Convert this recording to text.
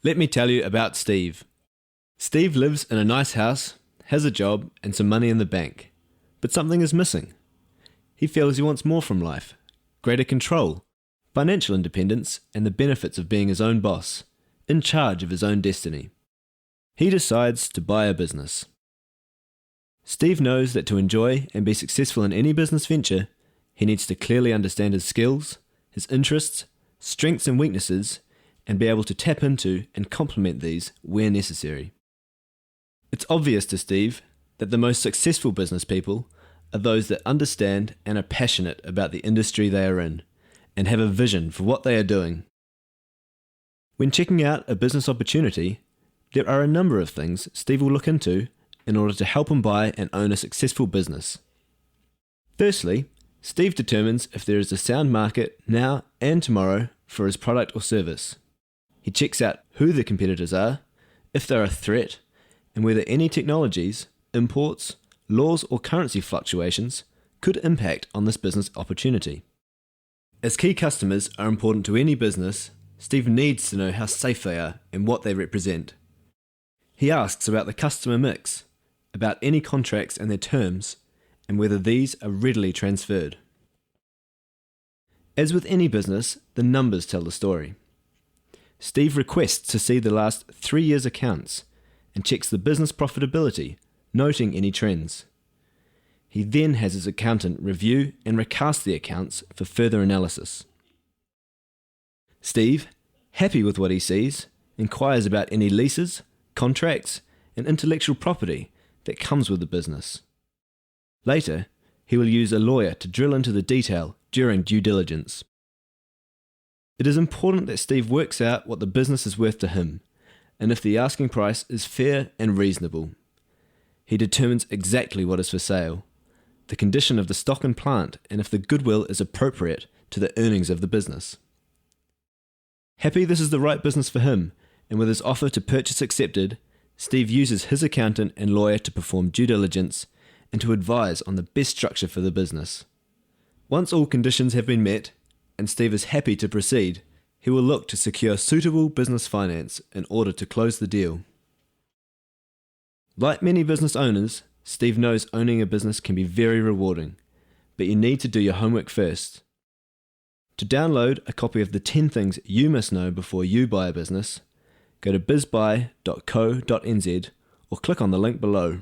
Let me tell you about Steve. Steve lives in a nice house, has a job and some money in the bank, but something is missing. He feels he wants more from life, greater control, financial independence and the benefits of being his own boss, in charge of his own destiny. He decides to buy a business. Steve knows that to enjoy and be successful in any business venture, he needs to clearly understand his skills, his interests, strengths and weaknesses, and be able to tap into and complement these where necessary. It's obvious to Steve that the most successful business people are those that understand and are passionate about the industry they are in, and have a vision for what they are doing. When checking out a business opportunity, there are a number of things Steve will look into in order to help him buy and own a successful business. Firstly, Steve determines if there is a sound market now and tomorrow for his product or service. He checks out who the competitors are, if they're a threat, and whether any technologies, imports, laws or currency fluctuations could impact on this business opportunity. As key customers are important to any business, Steve needs to know how safe they are and what they represent. He asks about the customer mix, about any contracts and their terms, and whether these are readily transferred. As with any business, the numbers tell the story. Steve requests to see the last 3 years' accounts and checks the business profitability, noting any trends. He then has his accountant review and recast the accounts for further analysis. Steve, happy with what he sees, inquires about any leases, contracts, and intellectual property that comes with the business. Later, he will use a lawyer to drill into the detail during due diligence. It is important that Steve works out what the business is worth to him, and if the asking price is fair and reasonable. He determines exactly what is for sale, the condition of the stock and plant, and if the goodwill is appropriate to the earnings of the business. Happy this is the right business for him, and with his offer to purchase accepted, Steve uses his accountant and lawyer to perform due diligence and to advise on the best structure for the business. Once all conditions have been met, and Steve is happy to proceed, he will look to secure suitable business finance in order to close the deal. Like many business owners, Steve knows owning a business can be very rewarding, but you need to do your homework first. To download a copy of the 10 things you must know before you buy a business, go to bizbuy.co.nz or click on the link below.